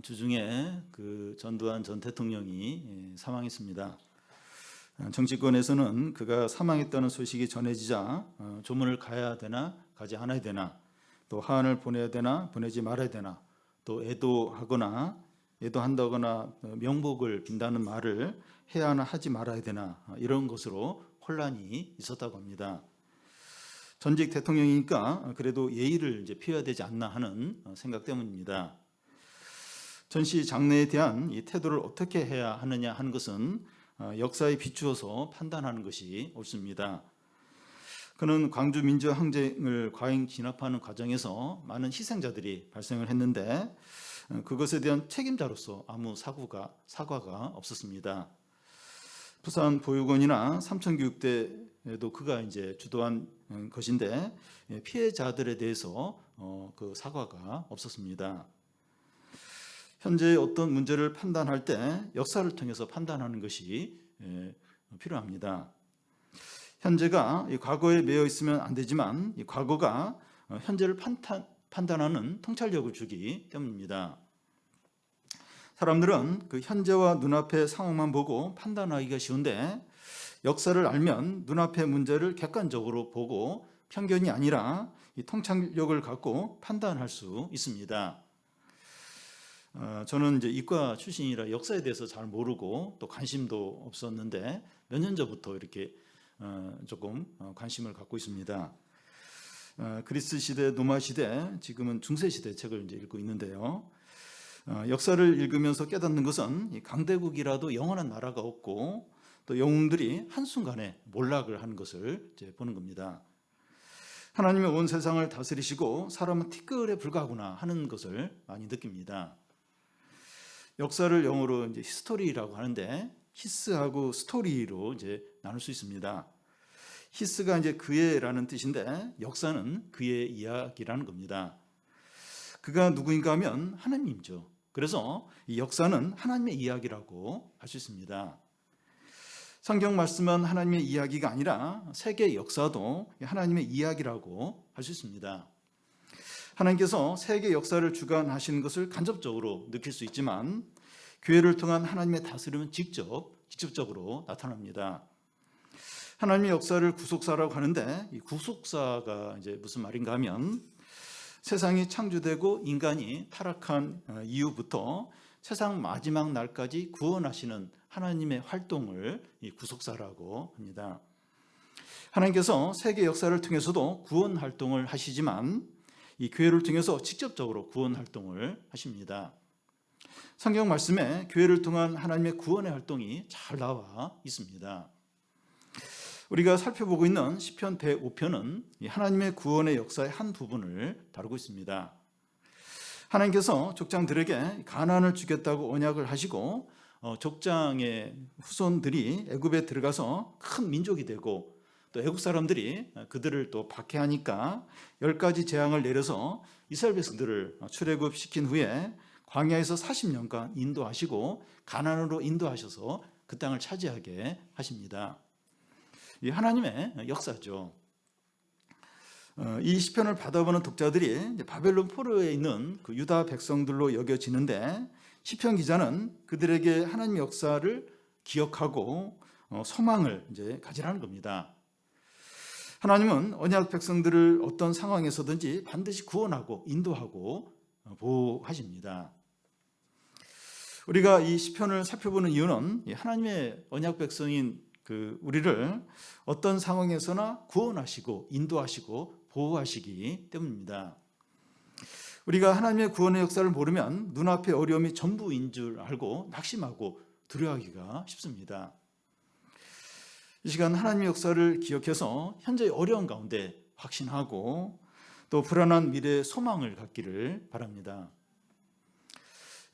주중에 그 전두환 전 대통령이 사망했습니다. 정치권에서는 그가 사망했다는 소식이 전해지자 조문을 가야 되나 가지 않아야 되나, 또 하한을 보내야 되나 보내지 말아야 되나, 또 애도한다거나 명복을 빈다는 말을 해야 하나 하지 말아야 되나, 이런 것으로 혼란이 있었다고 합니다. 전직 대통령이니까 그래도 예의를 이제 피해야 되지 않나 하는 생각 때문입니다. 전시 장례에 대한 이 태도를 어떻게 해야 하느냐 하는 것은 역사에 비추어서 판단하는 것이 옳습니다. 그는 광주 민주항쟁을 과잉 진압하는 과정에서 많은 희생자들이 발생을 했는데 그것에 대한 책임자로서 아무 사과가 없었습니다. 부산 보육원이나 삼천교육대에도 그가 이제 주도한 것인데 피해자들에 대해서 그 사과가 없었습니다. 현재 어떤 문제를 판단할 때 역사를 통해서 판단하는 것이 필요합니다. 현재가 과거에 매여 있으면 안 되지만 이 과거가 현재를 판단하는 통찰력을 주기 때문입니다. 사람들은 그 현재와 눈앞의 상황만 보고 판단하기가 쉬운데 역사를 알면 눈앞의 문제를 객관적으로 보고 편견이 아니라 이 통찰력을 갖고 판단할 수 있습니다. 저는 이제 이과 출신이라 역사에 대해서 잘 모르고 또 관심도 없었는데 몇 년 전부터 이렇게 조금 관심을 갖고 있습니다. 그리스 시대, 노마 시대, 지금은 중세 시대 책을 이제 읽고 있는데요. 역사를 읽으면서 깨닫는 것은 강대국이라도 영원한 나라가 없고 또 영웅들이 한순간에 몰락을 하는 것을 이제 보는 겁니다. 하나님이 온 세상을 다스리시고 사람은 티끌에 불과하구나 하는 것을 많이 느낍니다. 역사를 영어로 이제 히스토리라고 하는데 히스하고 스토리로 이제 나눌 수 있습니다. 히스가 이제 그의라는 뜻인데 역사는 그의 이야기라는 겁니다. 그가 누구인가 하면 하나님이죠. 그래서 이 역사는 하나님의 이야기라고 할 수 있습니다. 성경 말씀은 하나님의 이야기가 아니라 세계 역사도 하나님의 이야기라고 할 수 있습니다. 하나님께서 세계 역사를 주관하시는 것을 간접적으로 느낄 수 있지만 교회를 통한 하나님의 다스림은 직접적으로 나타납니다. 하나님의 역사를 구속사라고 하는데 이 구속사가 이제 무슨 말인가 하면 세상이 창조되고 인간이 타락한 이후부터 세상 마지막 날까지 구원하시는 하나님의 활동을 이 구속사라고 합니다. 하나님께서 세계 역사를 통해서도 구원 활동을 하시지만 이 교회를 통해서 직접적으로 구원 활동을 하십니다. 성경 말씀에 교회를 통한 하나님의 구원의 활동이 잘 나와 있습니다. 우리가 살펴보고 있는 시편 105편은 하나님의 구원의 역사의 한 부분을 다루고 있습니다. 하나님께서 족장들에게 가나안을 주겠다고 언약을 하시고 족장의 후손들이 애굽에 들어가서 큰 민족이 되고 또 애굽 사람들이 그들을 또 박해하니까 10가지 재앙을 내려서 이스라엘 백성들을 출애굽시킨 후에 광야에서 40년간 인도하시고 가나안으로 인도하셔서 그 땅을 차지하게 하십니다. 이 하나님의 역사죠. 이 시편을 받아보는 독자들이 바벨론 포로에 있는 그 유다 백성들로 여겨지는데 시편 기자는 그들에게 하나님의 역사를 기억하고 소망을 이제 가지라는 겁니다. 하나님은 언약 백성들을 어떤 상황에서든지 반드시 구원하고 인도하고 보호하십니다. 우리가 이 시편을 살펴보는 이유는 하나님의 언약 백성인 그 우리를 어떤 상황에서나 구원하시고 인도하시고 보호하시기 때문입니다. 우리가 하나님의 구원의 역사를 모르면 눈앞의 어려움이 전부인 줄 알고 낙심하고 두려워하기가 쉽습니다. 이 시간 하나님의 역사를 기억해서 현재의 어려운 가운데 확신하고 또 불안한 미래의 소망을 갖기를 바랍니다.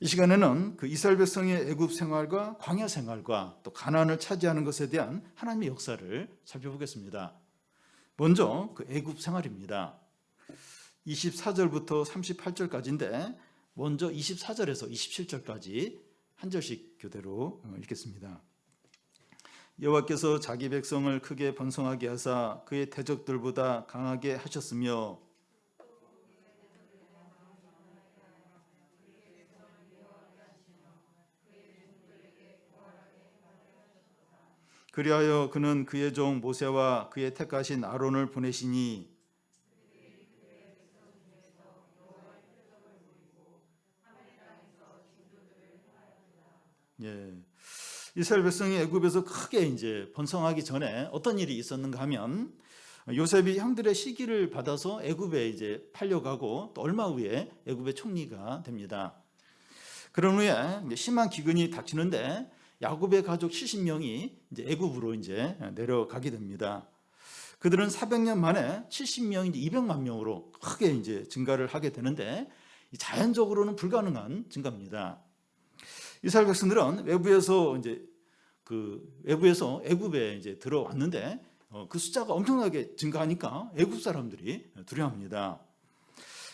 이 시간에는 그 이스라엘 백성의 애굽 생활과 광야 생활과 또 가나안을 차지하는 것에 대한 하나님의 역사를 살펴보겠습니다. 먼저 그 애굽 생활입니다. 24절부터 38절까지인데 먼저 24절에서 27절까지 한 절씩 교대로 읽겠습니다. 여호와께서 자기 백성을 크게 번성하게 하사 그의 대적들보다 강하게 하셨으며 그리하여 그는 그의 종 모세와 그의 택하신 아론을 보내시니 예. 이스라엘 백성이 애굽에서 크게 이제 번성하기 전에 어떤 일이 있었는가 하면 요셉이 형들의 시기를 받아서 애굽에 이제 팔려가고 또 얼마 후에 애굽의 총리가 됩니다. 그런 후에 이제 심한 기근이 닥치는데 야곱의 가족 70명이 이제 애굽으로 이제 내려가게 됩니다. 그들은 400년 만에 70명이 200만 명으로 크게 이제 증가를 하게 되는데 자연적으로는 불가능한 증가입니다. 이스라엘 백성들은 외부에서 애굽에 이제 들어왔는데 그 숫자가 엄청나게 증가하니까 애굽 사람들이 두려워합니다.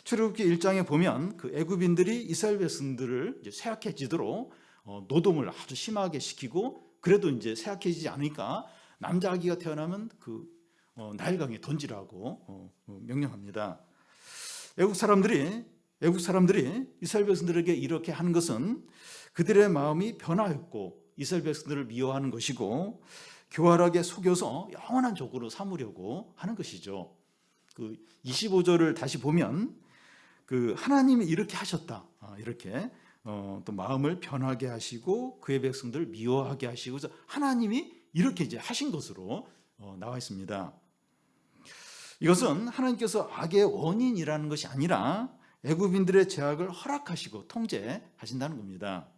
출애굽기 1장에 보면 그 애굽인들이 이스라엘 백성들을 이제 쇠약해지도록 노동을 아주 심하게 시키고 그래도 이제 쇠약해지지 않으니까 남자 아기가 태어나면 그 나일강에 던지라고 명령합니다. 애국 사람들이 이스라엘 백성들에게 이렇게 하는 것은 그들의 마음이 변화했고 이스라엘 백성들을 미워하는 것이고 교활하게 속여서 영원한 족으로 삼으려고 하는 것이죠. 그 25절을 다시 보면 그 하나님이 이렇게 하셨다. 이렇게 또 마음을 변하게 하시고 그의 백성들을 미워하게 하시고 그래서 하나님이 이렇게 이제 하신 것으로 나와 있습니다. 이것은 하나님께서 악의 원인이라는 것이 아니라 애굽인들의 죄악을 허락하시고 통제하신다는 겁니다.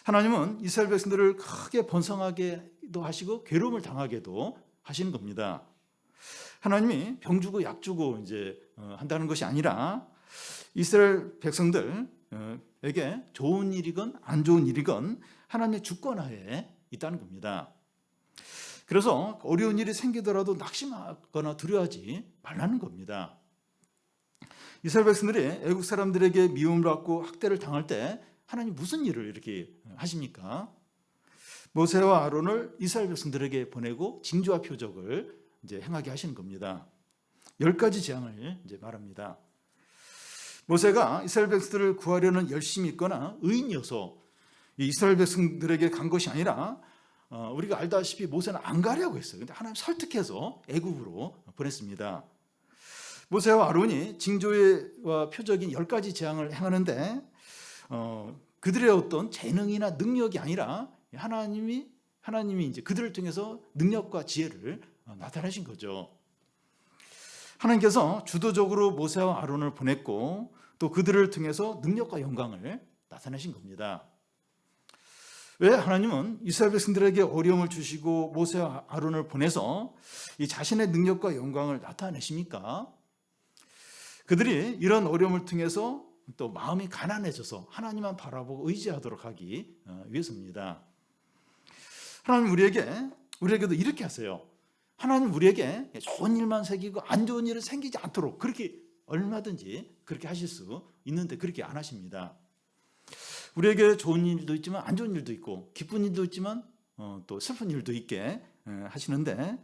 하나님은 이스라엘 백성들을 크게 번성하게도 하시고 괴로움을 당하게도 하시는 겁니다. 하나님이 병 주고 약 주고 이제 한다는 것이 아니라 이스라엘 백성들에게 좋은 일이건 안 좋은 일이건 하나님의 주권하에 있다는 겁니다. 그래서 어려운 일이 생기더라도 낙심하거나 두려워하지 말라는 겁니다. 이스라엘 백성들이 애국 사람들에게 미움을 받고 학대를 당할 때 하나님 무슨 일을 이렇게 하십니까? 모세와 아론을 이스라엘 백성들에게 보내고 징조와 표적을 이제 행하게 하시는 겁니다. 10가지 재앙을 이제 말합니다. 모세가 이스라엘 백성들을 구하려는 열심이 있거나 의인이어서 이스라엘 백성들에게 간 것이 아니라 우리가 알다시피 모세는 안 가려고 했어요. 근데 하나님 설득해서 애굽으로 보냈습니다. 모세와 아론이 징조와 표적인 10가지 재앙을 행하는데 그들의 어떤 재능이나 능력이 아니라 하나님이 이제 그들을 통해서 능력과 지혜를 나타내신 거죠. 하나님께서 주도적으로 모세와 아론을 보냈고 또 그들을 통해서 능력과 영광을 나타내신 겁니다. 왜 하나님은 이스라엘 백성들에게 어려움을 주시고 모세와 아론을 보내서 이 자신의 능력과 영광을 나타내십니까? 그들이 이런 어려움을 통해서 또 마음이 가난해져서 하나님만 바라보고 의지하도록 하기 위해서입니다. 하나님 우리에게도 이렇게 하세요. 하나님 우리에게 좋은 일만 생기고 안 좋은 일은 생기지 않도록 그렇게 얼마든지 그렇게 하실 수 있는데 그렇게 안 하십니다. 우리에게 좋은 일도 있지만 안 좋은 일도 있고 기쁜 일도 있지만 또 슬픈 일도 있게 하시는데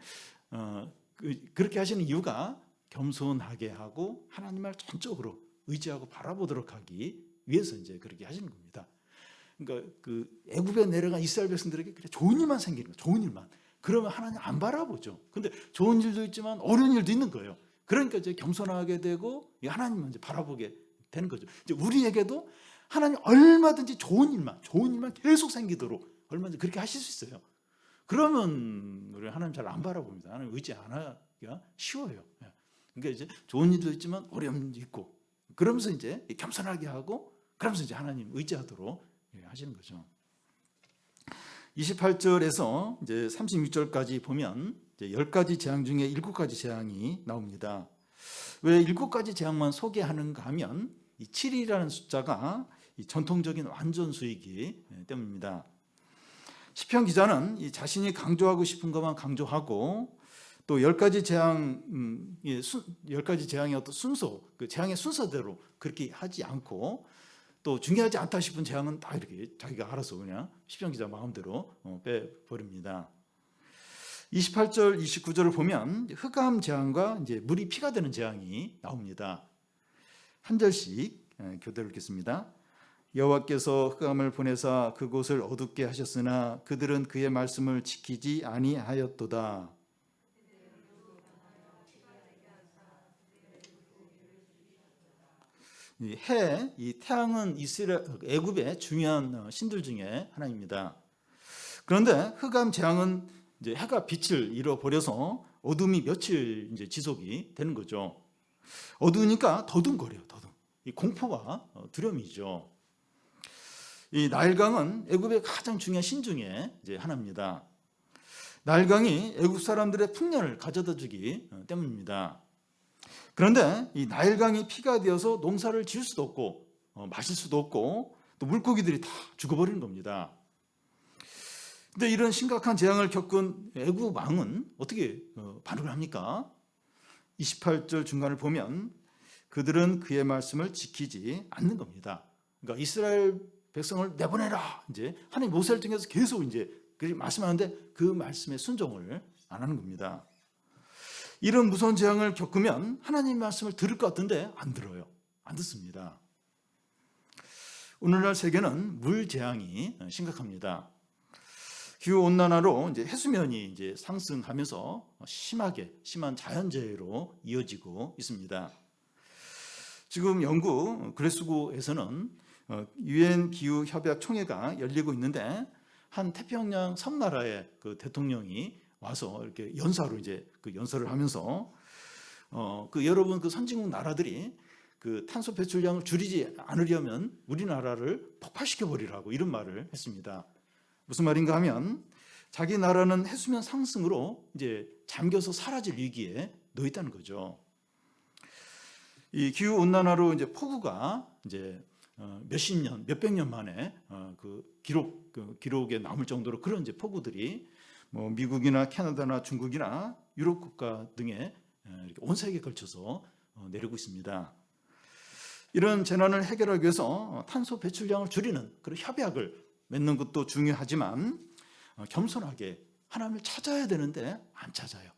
그렇게 하시는 이유가 겸손하게 하고 하나님을 전적으로 의지하고 바라보도록 하기 위해서 이제 그렇게 하시는 겁니다. 그러니까 그 애굽에 내려간 이스라엘 백성들에게 그래 좋은 일만 생기는 거예요. 좋은 일만. 그러면 하나님 안 바라보죠. 근데 좋은 일도 있지만 어려운 일도 있는 거예요. 그러니까 이제 겸손하게 되고 하나님만 이제 바라보게 되는 거죠. 이제 우리에게도 하나님 얼마든지 좋은 일만 계속 생기도록 얼마든지 그렇게 하실 수 있어요. 그러면 우리 하나님 잘 안 바라봅니다. 하나님 의지 안 하기가 쉬워요. 그러니까 이제 좋은 일도 있지만 어려움도 있고 그러면서 이제 겸손하게 하고 그러면서 이제 하나님 의지하도록 하시는 거죠. 28절에서 이제 36절까지 보면 이제 10가지 재앙 중에 7가지 재앙이 나옵니다. 왜 7가지 재앙만 소개하는가 하면 이 7이라는 숫자가 이 전통적인 완전수이기 때문입니다. 시편 기자는 이 자신이 강조하고 싶은 것만 강조하고 또 10가지 재앙, 10가지 재앙의 어떤 순서, 그 재앙의 순서대로 그렇게 하지 않고 또 중요하지 않다 싶은 재앙은 다 이렇게 자기가 알아서 그냥 시편 기자 마음대로 빼버립니다. 28절, 29절을 보면 흑암 재앙과 이제 물이 피가 되는 재앙이 나옵니다. 한 절씩 교대로 읽겠습니다. 여호와께서 흑암을 보내사 그곳을 어둡게 하셨으나 그들은 그의 말씀을 지키지 아니하였도다. 이 태양은 애굽의 중요한 신들 중에 하나입니다. 그런데 흑암 재앙은 이제 해가 빛을 잃어버려서 어둠이 며칠 이제 지속이 되는 거죠. 어두우니까 더듬거려요. 이 공포와 두려움이죠. 이 나일강은 애굽의 가장 중요한 신 중에 이제 하나입니다. 나일강이 애굽 사람들의 풍년을 가져다 주기 때문입니다. 그런데 이 나일강이 피가 되어서 농사를 지을 수도 없고 마실 수도 없고 또 물고기들이 다 죽어버리는 겁니다. 근데 이런 심각한 재앙을 겪은 애굽 왕은 어떻게 반응을 합니까? 28절 중간을 보면 그들은 그의 말씀을 지키지 않는 겁니다. 그러니까 이스라엘 백성을 내보내라. 이제 하나님 모세를 통해서 계속 이제 그렇게 말씀하는데 그 말씀에 순종을 안 하는 겁니다. 이런 무서운 재앙을 겪으면 하나님 말씀을 들을 것 같은데 안 들어요. 안 듣습니다. 오늘날 세계는 물 재앙이 심각합니다. 기후 온난화로 이제 해수면이 이제 상승하면서 심한 자연재해로 이어지고 있습니다. 지금 영국 글래스고에서는 유엔 기후 협약 총회가 열리고 있는데 한 태평양 섬나라의 그 대통령이 와서 이렇게 연사로 이제 그 연설을 하면서 여러분 그 선진국 나라들이 그 탄소 배출량을 줄이지 않으려면 우리나라를 폭파시켜 버리라고 이런 말을 했습니다. 무슨 말인가 하면 자기 나라는 해수면 상승으로 이제 잠겨서 사라질 위기에 놓여 있다는 거죠. 이 기후 온난화로 이제 폭우가 이제 몇백 년 만에 그 기록에 남을 정도로 그런 이제 폭우들이 뭐 미국이나 캐나다나 중국이나 유럽 국가 등에 이렇게 온 세계에 걸쳐서 내리고 있습니다. 이런 재난을 해결하기 위해서 탄소 배출량을 줄이는 그런 협약을 맺는 것도 중요하지만 겸손하게 하나님을 찾아야 되는데 안 찾아요.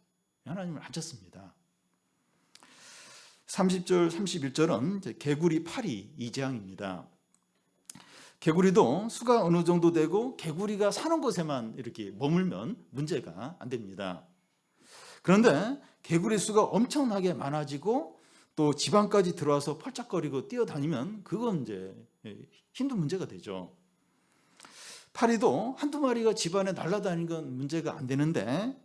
하나님을 안 찾습니다. 30절, 31절은 개구리 파리 이 재앙입니다. 개구리도 수가 어느 정도 되고 개구리가 사는 곳에만 이렇게 머물면 문제가 안 됩니다. 그런데 개구리 수가 엄청나게 많아지고 또 지방까지 들어와서 펄짝거리고 뛰어다니면 그건 이제 힘든 문제가 되죠. 파리도 한두 마리가 집안에 날아다니는 건 문제가 안 되는데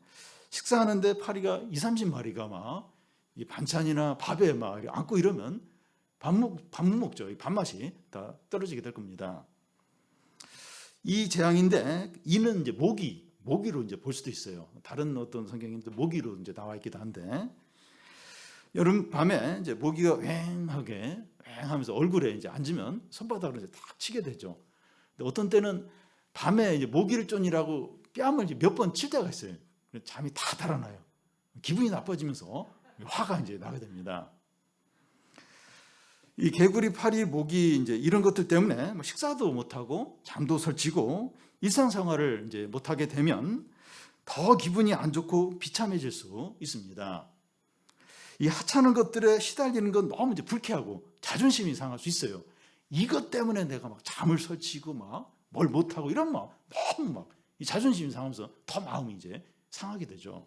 식사하는데 파리가 20-30마리가 막 이 반찬이나 밥에 막 앉고 이러면 밥 못 먹죠. 밥맛이 다 떨어지게 될 겁니다. 이 재앙인데 이는 이제 모기로 이제 볼 수도 있어요. 다른 어떤 성경에도 모기로 이제 나와 있기도 한데 여름 밤에 이제 모기가 왱하면서 얼굴에 이제 앉으면 손바닥으로 이제 탁 치게 되죠. 근데 어떤 때는 밤에 이제 모기를 쫓으라고 뺨을 몇 번 칠 때가 있어요. 잠이 다 달아나요. 기분이 나빠지면서 화가 이제 나게 됩니다. 이 개구리, 파리, 모기 이제 이런 것들 때문에 식사도 못하고 잠도 설치고 일상생활을 이제 못하게 되면 더 기분이 안 좋고 비참해질 수 있습니다. 이 하찮은 것들에 시달리는 건 너무 이제 불쾌하고 자존심이 상할 수 있어요. 이것 때문에 내가 막 잠을 설치고 막 뭘 못하고 이런 막 너무 막 이 자존심이 상하면서 더 마음이 이제 상하게 되죠.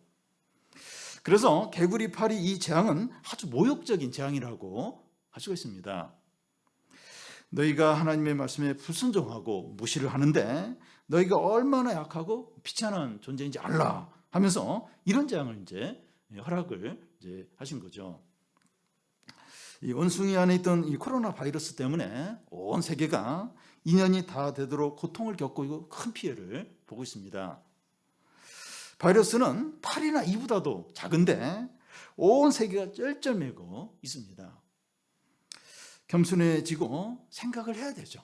그래서 개구리, 파리 이 재앙은 아주 모욕적인 재앙이라고 할 수가 있습니다. 너희가 하나님의 말씀에 불순종하고 무시를 하는데 너희가 얼마나 약하고 비참한 존재인지 알라 하면서 이런 재앙을 이제 허락을 이제 하신 거죠. 이 원숭이 안에 있던 이 코로나 바이러스 때문에 온 세계가 2년이 다 되도록 고통을 겪고 이거 큰 피해를 보고 있습니다. 바이러스는 팔이나 이보다도 작은데 온 세계가 쩔쩔매고 있습니다. 겸손해지고 생각을 해야 되죠.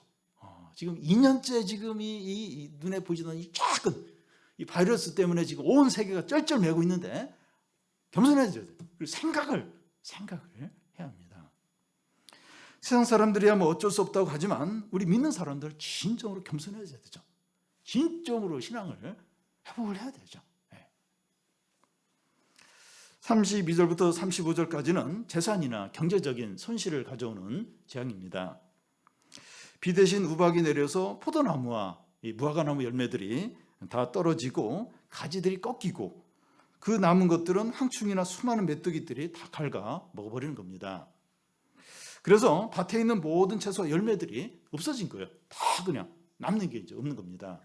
지금 2년째 지금 이 눈에 보이던 이 작은 이 바이러스 때문에 지금 온 세계가 쩔쩔매고 있는데 겸손해져야 돼요. 그리고 생각을 해야 합니다. 세상 사람들이야 뭐 어쩔 수 없다고 하지만 우리 믿는 사람들 진정으로 겸손해야 되죠. 진정으로 신앙을 회복을 해야 되죠. 32절부터 35절까지는 재산이나 경제적인 손실을 가져오는 재앙입니다. 비 대신 우박이 내려서 포도나무와 이 무화과나무 열매들이 다 떨어지고 가지들이 꺾이고 그 남은 것들은 항충이나 수많은 메뚜기들이 다 갉아 먹어버리는 겁니다. 그래서 밭에 있는 모든 채소와 열매들이 없어진 거예요. 다 그냥 남는 게 이제 없는 겁니다.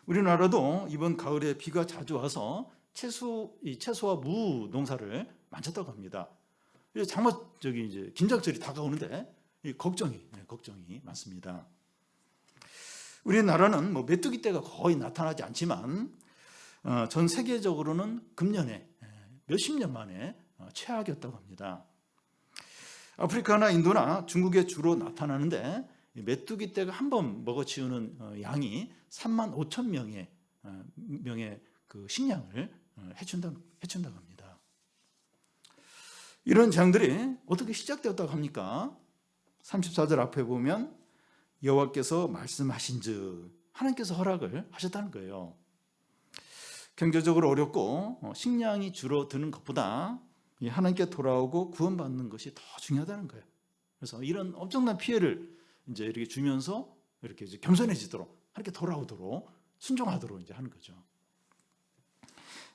우리나라도 이번 가을에 비가 자주 와서 채소와 무 농사를 만졌다고 합니다. 장마 이제 김장철이 다가오는데 걱정이 많습니다. 우리나라는 뭐 메뚜기 떼가 거의 나타나지 않지만 전 세계적으로는 금년에 몇십 년 만에 최악이었다고 합니다. 아프리카나 인도나 중국에 주로 나타나는데 메뚜기 떼가 한 번 먹어치우는 양이 3만 5천 명의 그 식량을 해준다고 합니다. 이런 재앙들이 어떻게 시작되었다고 합니까? 34절 앞에 보면 여호와께서 말씀하신즉 하나님께서 허락을 하셨다는 거예요. 경제적으로 어렵고 식량이 줄어드는 것보다 하나님께 돌아오고 구원받는 것이 더 중요하다는 거예요. 그래서 이런 엄청난 피해를 이제 이렇게 주면서 이렇게 이제 겸손해지도록 하나님께 돌아오도록 순종하도록 이제 하는 거죠.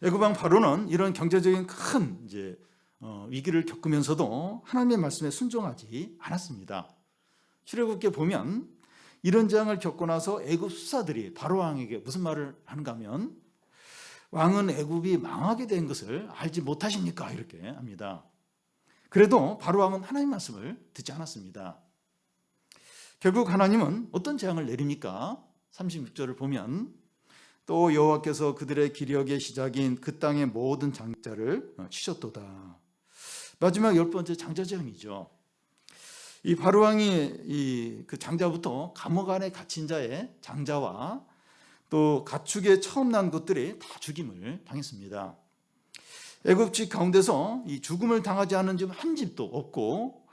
애굽 왕 바로는 이런 경제적인 큰 이제 위기를 겪으면서도 하나님의 말씀에 순종하지 않았습니다. 출애굽기에 보면 이런 재앙을 겪고 나서 애굽 수사들이 바로 왕에게 무슨 말을 하는가 하면 왕은 애굽이 망하게 된 것을 알지 못하십니까? 이렇게 합니다. 그래도 바로 왕은 하나님 말씀을 듣지 않았습니다. 결국 하나님은 어떤 재앙을 내립니까? 36절을 보면 또 여호와께서 그들의 기력의 시작인 그 땅의 모든 장자를 치셨도다. 마지막 10번째 장자 재앙이죠. 이 바로 왕이 그 장자부터 감옥 안에 갇힌 자의 장자와 또 가축에 처음 난 것들이 다 죽임을 당했습니다. 애굽집 가운데서 이 죽음을 당하지 않은 집 한 집도 없고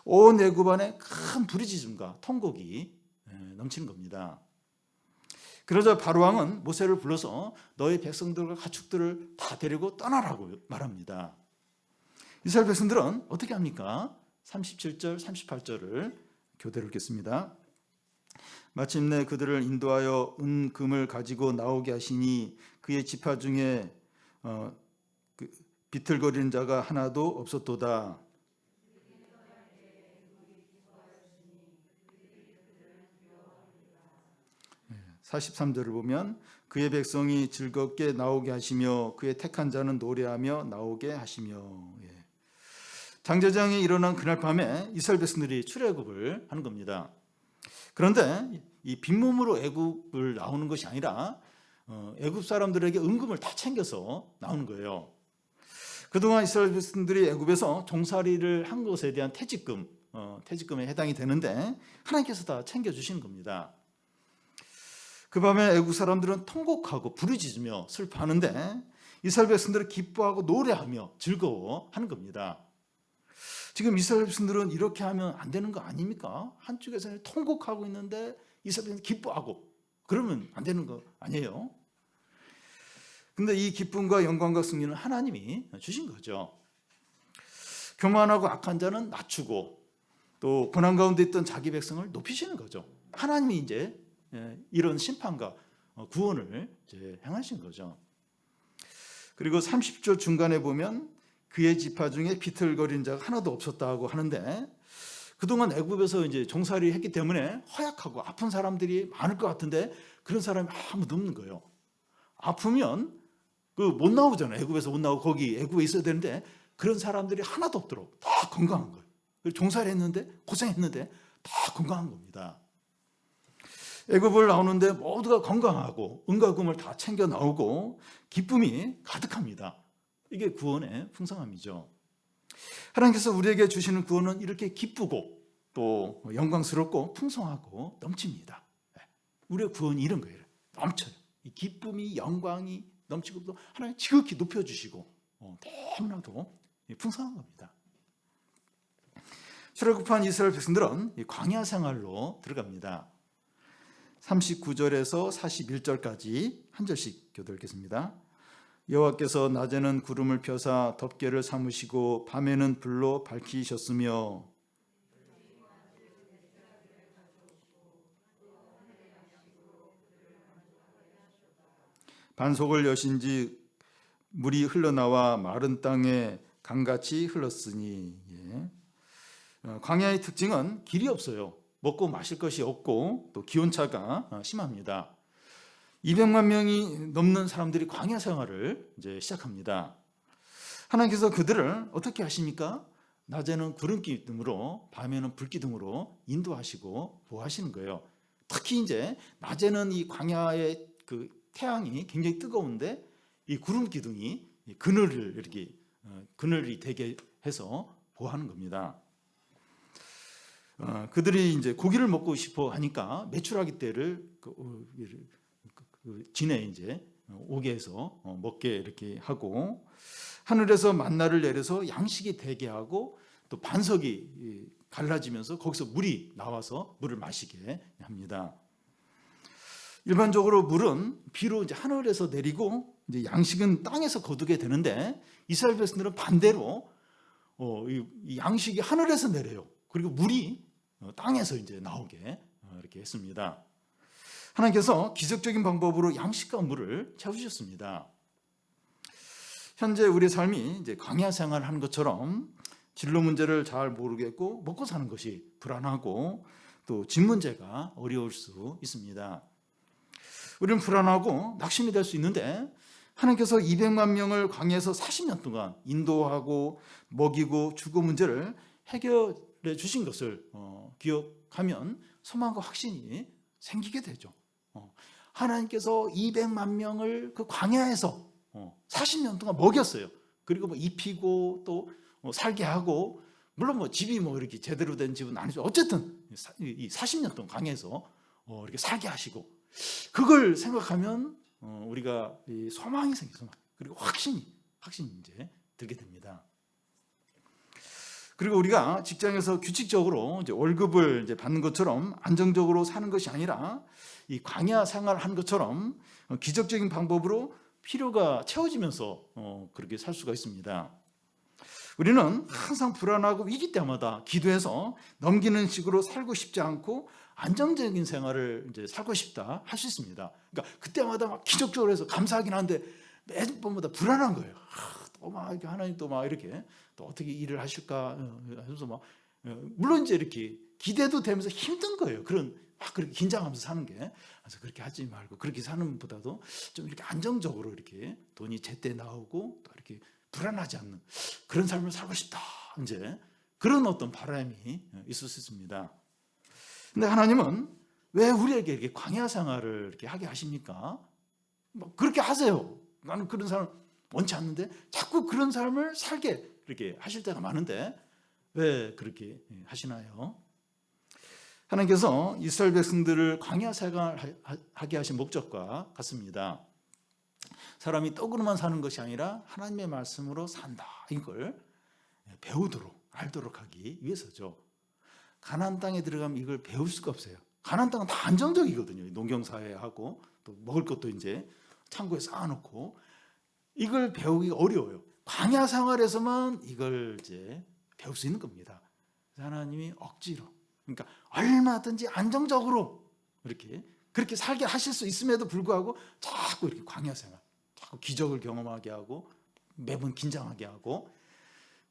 온 애굽 안에 큰 부르짖음과 통곡이 넘치는 겁니다. 그러자 바로 왕은 모세를 불러서 너의 백성들과 가축들을 다 데리고 떠나라고 말합니다. 이스라엘 백성들은 어떻게 합니까? 37절, 38절을 교대로 읽겠습니다. 마침내 그들을 인도하여 은금을 가지고 나오게 하시니 그의 지파 중에 비틀거리는 자가 하나도 없었도다. 43절을 보면 그의 백성이 즐겁게 나오게 하시며 그의 택한 자는 노래하며 나오게 하시며. 장제장이 일어난 그날 밤에 이스라엘 백성들이 출애굽을 하는 겁니다. 그런데 이 빈몸으로 애굽을 나오는 것이 아니라 애굽 사람들에게 은금을 다 챙겨서 나오는 거예요. 그동안 이스라엘 백성들이 애굽에서 종살이를 한 것에 대한 퇴직금에 해당이 되는데 하나님께서 다 챙겨주시는 겁니다. 그 밤에 애국 사람들은 통곡하고 부르짖으며 슬퍼하는데 이스라엘 백성들은 기뻐하고 노래하며 즐거워하는 겁니다. 지금 이스라엘 백성들은 이렇게 하면 안 되는 거 아닙니까? 한쪽에서는 통곡하고 있는데 이스라엘 백성들은 기뻐하고 그러면 안 되는 거 아니에요? 근데 이 기쁨과 영광과 승리는 하나님이 주신 거죠. 교만하고 악한 자는 낮추고 또 고난 가운데 있던 자기 백성을 높이시는 거죠. 하나님이 이제 이런 심판과 구원을 이제 행하신 거죠. 그리고 30절 중간에 보면 그의 지파 중에 비틀거린 자가 하나도 없었다고 하는데 그동안 애굽에서 이제 종살이 했기 때문에 허약하고 아픈 사람들이 많을 것 같은데 그런 사람이 아무도 없는 거예요. 아프면 못 나오잖아요. 애굽에서 못 나오고 거기 애굽에 있어야 되는데 그런 사람들이 하나도 없도록 다 건강한 거예요. 종살이 했는데 고생했는데 다 건강한 겁니다. 애굽을 나오는데 모두가 건강하고 은과 금을 다 챙겨 나오고 기쁨이 가득합니다. 이게 구원의 풍성함이죠. 하나님께서 우리에게 주시는 구원은 이렇게 기쁘고 또 영광스럽고 풍성하고 넘칩니다. 우리의 구원이 이런 거예요. 넘쳐요. 이 기쁨이 영광이 넘치고 또 하나님 지극히 높여주시고 너무나도 풍성한 겁니다. 출애굽한 이스라엘 백성들은 광야 생활로 들어갑니다. 39절에서 41절까지 한 절씩 교도 읽겠습니다. 여호와께서 낮에는 구름을 펴사 덮개를 삼으시고 밤에는 불로 밝히셨으며 반석을 여신지 물이 흘러나와 마른 땅에 강같이 흘렀으니. 광야의 특징은 길이 없어요. 먹고 마실 것이 없고 또 기온차가 심합니다. 200만 명이 넘는 사람들이 광야 생활을 이제 시작합니다. 하나님께서 그들을 어떻게 하십니까? 낮에는 구름 기둥으로, 밤에는 불 기둥으로 인도하시고 보호하시는 거예요. 특히 이제 낮에는 이 광야의 그 태양이 굉장히 뜨거운데 이 구름 기둥이 그늘을 이렇게 그늘이 되게 해서 보호하는 겁니다. 그들이 이제 고기를 먹고 싶어 하니까 메추라기 떼를 진에 이제 오게 해서 먹게 이렇게 하고, 하늘에서 만나를 내려서 양식이 되게 하고, 또 반석이 갈라지면서 거기서 물이 나와서 물을 마시게 합니다. 일반적으로 물은 비로 이제 하늘에서 내리고 이제 양식은 땅에서 거두게 되는데, 이스라엘 백성들은 반대로 이 양식이 하늘에서 내려요. 그리고 물이 땅에서 이제 나오게 이렇게 했습니다. 하나님께서 기적적인 방법으로 양식과 물을 채우셨습니다. 현재 우리의 삶이 이제 광야 생활을 하는 것처럼 진로 문제를 잘 모르겠고 먹고 사는 것이 불안하고 또 집 문제가 어려울 수 있습니다. 우리는 불안하고 낙심이 될 수 있는데, 하나님께서 200만 명을 광야에서 40년 동안 인도하고 먹이고 주고 문제를 해결해 주신 것을 기억하면 소망과 확신이 생기게 되죠. 하나님께서 200만 명을 그 광야에서 40년 동안 먹였어요. 그리고 뭐 입히고 또 살게 하고, 물론 뭐 집이 뭐 이렇게 제대로 된 집은 아니죠. 어쨌든 이 40년 동안 광야에서 이렇게 살게 하시고, 그걸 생각하면 우리가 소망이 생겨서, 그리고 확신이 이제 들게 됩니다. 그리고 우리가 직장에서 규칙적으로 이제 월급을 이제 받는 것처럼 안정적으로 사는 것이 아니라 이 광야 생활을 하는 것처럼 기적적인 방법으로 필요가 채워지면서 그렇게 살 수가 있습니다. 우리는 항상 불안하고 위기 때마다 기도해서 넘기는 식으로 살고 싶지 않고 안정적인 생활을 이제 살고 싶다 할 수 있습니다. 그러니까 그때마다 막 기적적으로 해서 감사하긴 한데 매번마다 불안한 거예요. 또 막 이렇게 하나님 또 막 이렇게 또 어떻게 일을 하실까 해서 막, 물론 이제 이렇게 기대도 되면서 힘든 거예요. 막 그렇게 긴장하면서 사는 게. 그래서 그렇게 하지 말고, 그렇게 사는 것보다도 좀 이렇게 안정적으로 이렇게 돈이 제때 나오고 또 이렇게 불안하지 않는 그런 삶을 살고 싶다. 이제 그런 어떤 바람이 있을 수 있습니다. 근데 하나님은 왜 우리에게 이렇게 광야 생활을 이렇게 하게 하십니까? 뭐 그렇게 하세요. 나는 그런 삶을 원치 않는데 자꾸 그런 삶을 살게 이렇게 하실 때가 많은데 왜 그렇게 하시나요? 하나님께서 이스라엘 백성들을 광야 생활을 하게 하신 목적과 같습니다. 사람이 떡으로만 사는 것이 아니라 하나님의 말씀으로 산다, 이걸 배우도록 알도록 하기 위해서죠. 가나안 땅에 들어가면 이걸 배울 수가 없어요. 가나안 땅은 다 안정적이거든요. 농경사회하고 또 먹을 것도 이제 창고에 쌓아놓고, 이걸 배우기 어려워요. 광야 생활에서만 이걸 이제 배울 수 있는 겁니다. 하나님이 억지로, 그러니까 얼마든지 안정적으로 그렇게 살게 하실 수 있음에도 불구하고 자꾸 이렇게 광야 생활, 자꾸 기적을 경험하게 하고 매번 긴장하게 하고,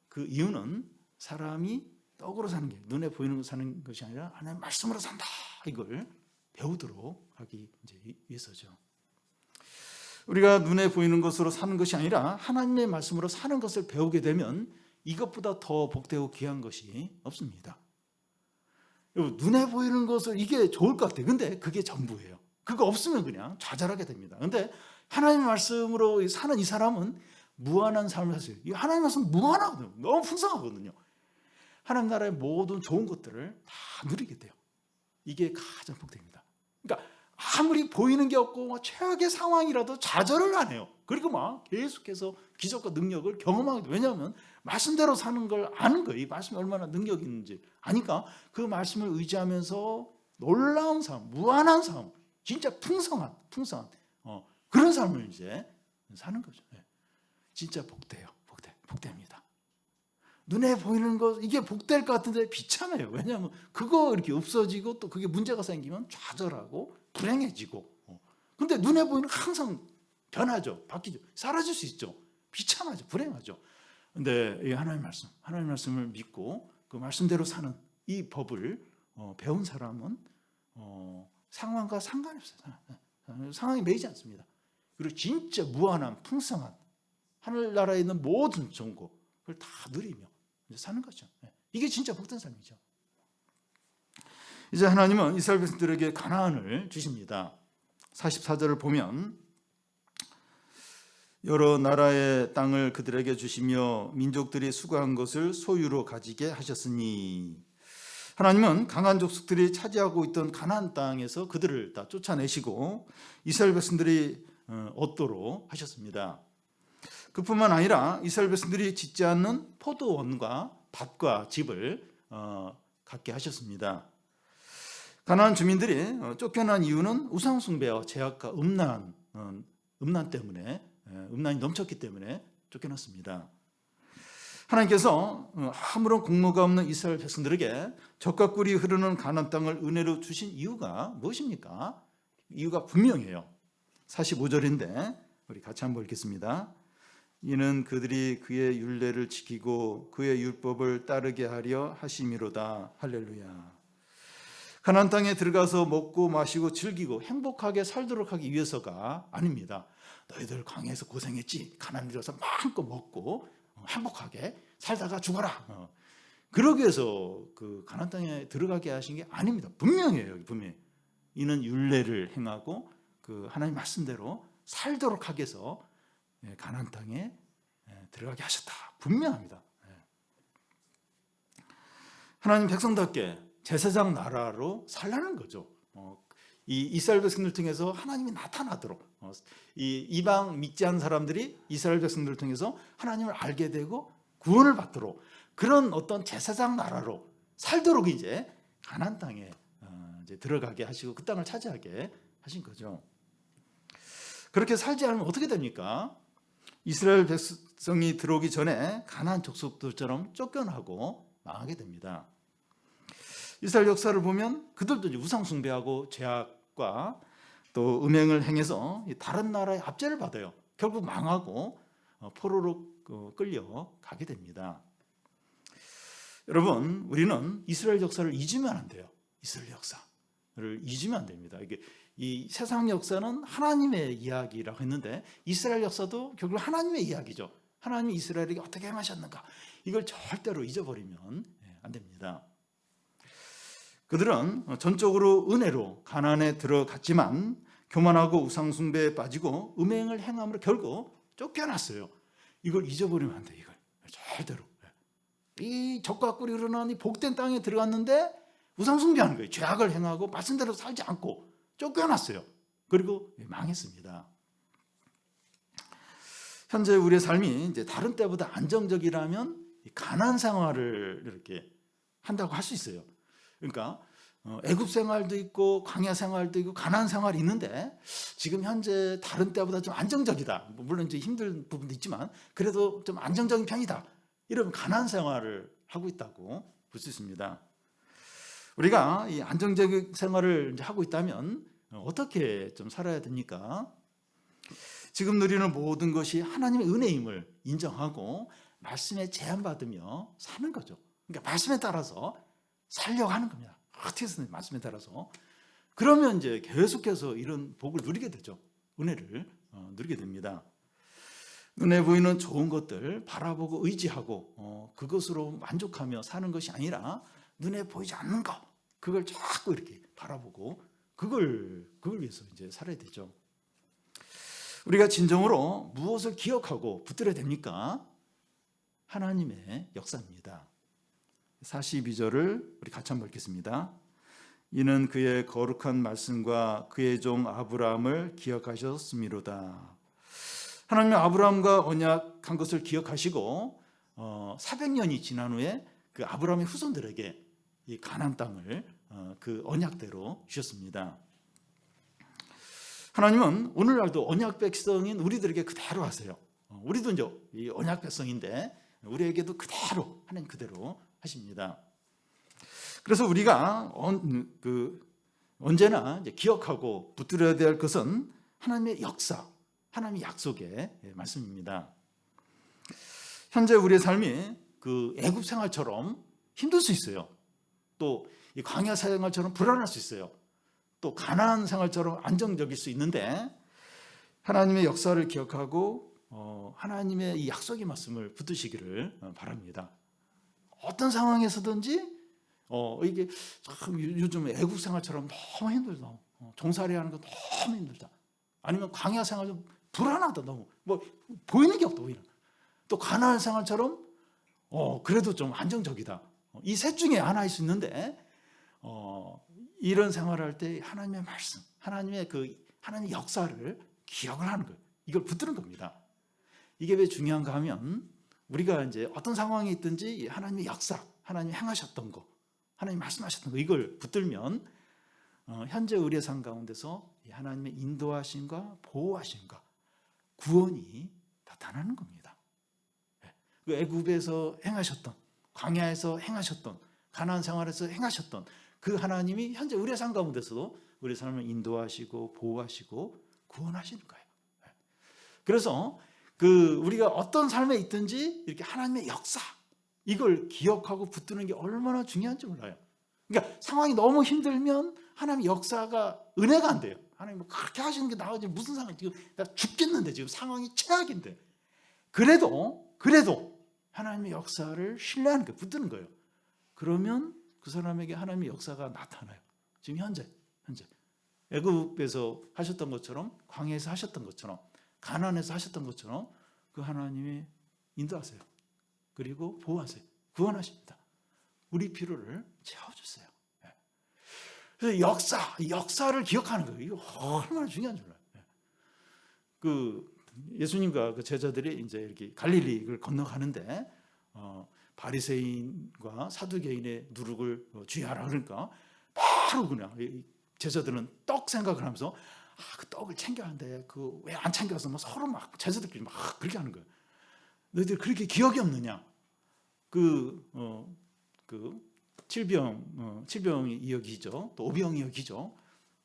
그 이유는 사람이 떡으로 사는 게, 눈에 보이는 거 사는 것이 아니라 하나님 말씀으로 산다, 이걸 배우도록 하기 이제 위해서죠. 우리가 눈에 보이는 것으로 사는 것이 아니라 하나님의 말씀으로 사는 것을 배우게 되면 이것보다 더 복되고 귀한 것이 없습니다. 눈에 보이는 것을 이게 좋을 것 같아요. 근데 그게 전부예요. 그거 없으면 그냥 좌절하게 됩니다. 근데 하나님의 말씀으로 사는 이 사람은 무한한 삶을 사세요. 이 하나님의 말씀은 무한하거든요. 너무 풍성하거든요. 하나님 나라의 모든 좋은 것들을 다 누리게 돼요. 이게 가장 복됩니다. 그러니까 아무리 보이는 게 없고 최악의 상황이라도 좌절을 안 해요. 그리고 막 계속해서 기적과 능력을 경험하게 돼요. 왜냐하면 말씀대로 사는 걸 아는 거예요. 이 말씀이 얼마나 능력이 있는지 아니까 그 말씀을 의지하면서 놀라운 삶, 무한한 삶, 진짜 풍성한 그런 삶을 이제 사는 거죠. 진짜 복돼요. 복됩니다. 눈에 보이는 것, 이게 복될 것 같은데 비참해요. 왜냐하면 그거 이렇게 없어지고 또 그게 문제가 생기면 좌절하고 불행해지고. 근데 눈에 보이는 거 항상 변하죠. 바뀌죠. 사라질 수 있죠. 비참하죠. 불행하죠. 근데 이 하나님의 말씀을 믿고 그 말씀대로 사는 이 법을 배운 사람은 상황과 상관이 없어요. 상황이 매이지 않습니다. 그리고 진짜 무한한 풍성한 하늘나라에 있는 모든 정보 그걸 다 누리며 사는 거죠. 이게 진짜 복된 삶이죠. 이제 하나님은 이스라엘 백성들에게 가나안을 주십니다. 44절을 보면 여러 나라의 땅을 그들에게 주시며 민족들이 수고한 것을 소유로 가지게 하셨으니, 하나님은 강한 족속들이 차지하고 있던 가나안 땅에서 그들을 다 쫓아내시고 이스라엘 백성들이 얻도록 하셨습니다. 그뿐만 아니라 이스라엘 백성들이 짓지 않는 포도원과 밭과 집을 갖게 하셨습니다. 가나안 주민들이 쫓겨난 이유는 우상 숭배와 제약과 음란 때문에, 음란이 넘쳤기 때문에 쫓겨났습니다. 하나님께서 아무런 공로가 없는 이스라엘 백성들에게 젖과 꿀이 흐르는 가나안 땅을 은혜로 주신 이유가 무엇입니까? 이유가 분명해요. 45절인데 우리 같이 한번 읽겠습니다. 이는 그들이 그의 율례를 지키고 그의 율법을 따르게 하려 하심이로다. 할렐루야. 가나안 땅에 들어가서 먹고 마시고 즐기고 행복하게 살도록 하기 위해서가 아닙니다. 너희들 광야에서 고생했지. 가나안에 들어가서 마음껏 먹고 행복하게 살다가 죽어라. 그러기 위해서 그 가나안 땅에 들어가게 하신 게 아닙니다. 분명해요. 분명히. 이는 율례를 행하고 그 하나님 말씀대로 살도록 하기 위해서 가나안 땅에 들어가게 하셨다. 분명합니다. 하나님 백성답게 제사장 나라로 살라는 거죠. 이 이스라엘 백성들 통해서 하나님이 나타나도록, 이 이방 믿지 않는 사람들이 이스라엘 백성들을 통해서 하나님을 알게 되고 구원을 받도록 그런 어떤 제사장 나라로 살도록 이제 가나안 땅에 이제 들어가게 하시고 그 땅을 차지하게 하신 거죠. 그렇게 살지 않으면 어떻게 됩니까? 이스라엘 백성이 들어오기 전에 가나안 족속들처럼 쫓겨나고 망하게 됩니다. 이스라엘 역사를 보면 그들도 이제 우상 숭배하고 죄악과 또 음행을 행해서 다른 나라의 압제를 받아요. 결국 망하고 포로로 끌려 가게 됩니다. 여러분, 우리는 이스라엘 역사를 잊으면 안 돼요. 이스라엘 역사를 잊으면 안 됩니다. 이게 이 세상 역사는 하나님의 이야기라고 했는데 이스라엘 역사도 결국 하나님의 이야기죠. 하나님이 이스라엘에게 어떻게 행하셨는가, 이걸 절대로 잊어버리면 안 됩니다. 그들은 전적으로 은혜로 가나안에 들어갔지만 교만하고 우상 숭배에 빠지고 음행을 행함으로 결국 쫓겨났어요. 이걸 잊어버리면 안 돼. 이걸 절대로. 이 젖과 꿀이 흐르는 이 복된 땅에 들어갔는데 우상 숭배하는 거예요. 죄악을 행하고 말씀대로 살지 않고 쫓겨났어요. 그리고 망했습니다. 현재 우리의 삶이 이제 다른 때보다 안정적이라면 가나안 생활을 이렇게 한다고 할 수 있어요. 그러니까 애굽 생활도 있고 광야 생활도 있고 가나안 생활이 있는데 지금 현재 다른 때보다 좀 안정적이다. 물론 이제 힘든 부분도 있지만 그래도 좀 안정적인 편이다. 이러면 가나안 생활을 하고 있다고 볼 수 있습니다. 우리가 이 안정적인 생활을 이제 하고 있다면 어떻게 좀 살아야 됩니까? 지금 누리는 모든 것이 하나님의 은혜임을 인정하고 말씀에 제한받으며 사는 거죠. 그러니까 말씀에 따라서 살려고 하는 겁니다. 어떻게 해서든 말씀에 따라서. 그러면 이제 계속해서 이런 복을 누리게 되죠. 은혜를 누리게 됩니다. 눈에 보이는 좋은 것들 바라보고 의지하고 그것으로 만족하며 사는 것이 아니라 눈에 보이지 않는 것, 그걸 자꾸 이렇게 바라보고 그걸 위해서 이제 살아야 되죠. 우리가 진정으로 무엇을 기억하고 붙들어야 됩니까? 하나님의 역사입니다. 42절을 우리 같이 한번 읽겠습니다. 이는 그의 거룩한 말씀과 그의 종 아브라함을 기억하셨음이로다. 하나님은 아브라함과 언약한 것을 기억하시고 400년이 지난 후에 그 아브라함의 후손들에게 이 가나안 땅을 그 언약대로 주셨습니다. 하나님은 오늘날도 언약 백성인 우리들에게 그대로 하세요. 우리도 이제 이 언약 백성인데 우리에게도 그대로 하나님 그대로 하십니다. 그래서 우리가 언제나 이제 기억하고 붙들어야 될 것은 하나님의 역사, 하나님의 약속의 말씀입니다. 현재 우리의 삶이 그 애굽 생활처럼 힘들 수 있어요. 또 이 광야 생활처럼 불안할 수 있어요. 또 가나안 생활처럼 안정적일 수 있는데 하나님의 역사를 기억하고 하나님의 이 약속의 말씀을 붙드시기를 바랍니다. 어떤 상황에서든지 이게 참 요즘 애국 생활처럼 너무 힘들다. 종살이 하는 거 너무 힘들다. 아니면 광야 생활 좀 불안하다. 너무 뭐 보이는 게 없다. 오히려. 또 가나안 생활처럼 그래도 좀 안정적이다. 이 셋 중에 하나일 수 있는데 이런 생활을 할 때 하나님의 말씀, 하나님의 역사를 기억을 하는 거예요. 이걸 붙드는 겁니다. 이게 왜 중요한가 하면 우리가 이제 어떤 상황이 있든지 하나님의 역사, 하나님이 행하셨던 거, 하나님 말씀하셨던 거 이걸 붙들면 현재 우리의 삶 가운데서 하나님의 인도하심과 보호하심과 구원이 나타나는 겁니다. 그 애굽에서 행하셨던, 광야에서 행하셨던, 가나안 생활에서 행하셨던 그 하나님이 현재 우리의 삶 가운데서도 우리의 삶을 인도하시고 보호하시고 구원하시는 거예요. 그래서 우리가 어떤 삶에 있든지 이렇게 하나님의 역사 이걸 기억하고 붙드는 게 얼마나 중요한지 몰라요. 그러니까 상황이 너무 힘들면 하나님의 역사가 은혜가 안 돼요. 하나님 뭐 그렇게 하시는 게 나오지 무슨 상황이 지금 나 죽겠는데 지금 상황이 최악인데 그래도 하나님의 역사를 신뢰하는 게 붙드는 거예요. 그러면 그 사람에게 하나님의 역사가 나타나요. 지금 현재 애굽에서 하셨던 것처럼 광야에서 하셨던 것처럼 가나안에서 하셨던 것처럼 그 하나님이 인도하세요. 그리고 보호하세요. 구원하십니다. 우리 필요를 채워주세요. 그래서 역사를 기억하는 거예요. 이거 얼마나 중요한지 몰라요. 예수님과 그 제자들이 이제 이렇게 갈릴리를 건너가는데 바리새인과 사두개인의 누룩을 주의하라 그러니까 바로 그냥 제자들은 떡 생각을 하면서 그 떡을 챙겨야 하는데 왜 안 챙겨서 서로 막 제자들끼리 막 그렇게 하는 거예요. 너희들 그렇게 기억이 없느냐? 칠병이 이어기죠. 또 오병이 이어기죠.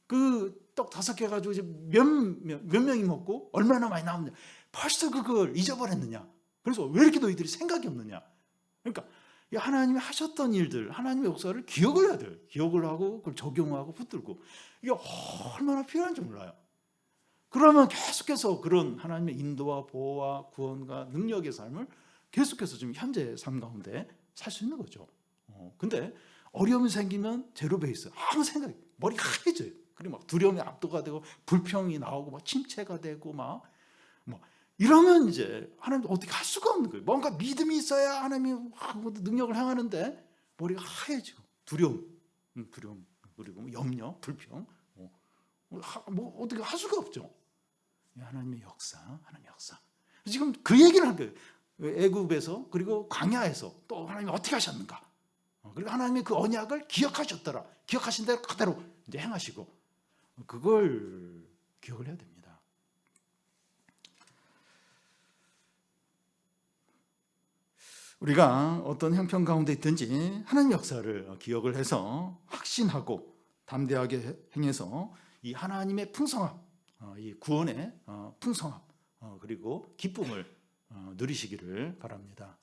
그 떡 5개 가지고 이제 몇 명이 먹고 얼마나 많이 남았냐? 벌써 그걸 잊어버렸느냐? 그래서 왜 이렇게 너희들이 생각이 없느냐? 그러니까 하나님이 하셨던 일들, 하나님의 역사를 기억을 해야 돼요. 기억을 하고 그걸 적용하고 붙들고 이게 얼마나 필요한지 몰라요. 그러면 계속해서 그런 하나님의 인도와 보호와 구원과 능력의 삶을 계속해서 지금 현재 삶 가운데 살 수 있는 거죠. 근데 어려움이 생기면 제로 베이스 아무 생각이 머리가 하얘져요. 그리고 막 두려움이 압도가 되고 불평이 나오고 막 침체가 되고 막 이러면 이제 하나님 어떻게 할 수가 없는 거예요. 뭔가 믿음이 있어야 하나님이 능력을 행하는데 머리가 하얘지고 두려움 그리고 염려, 불평 어떻게 할 수가 없죠. 하나님의 역사. 지금 그 얘기를 한 거예요. 애굽에서 그리고 광야에서 또 하나님이 어떻게 하셨는가. 그리고 하나님의 그 언약을 기억하셨더라. 기억하신 대로 그대로 이제 행하시고 그걸 기억을 해야 됩니다. 우리가 어떤 형편 가운데 있든지 하나님의 역사를 기억을 해서 확신하고 담대하게 행해서 이 하나님의 풍성함, 이 구원의 풍성함 그리고 기쁨을 누리시기를 바랍니다.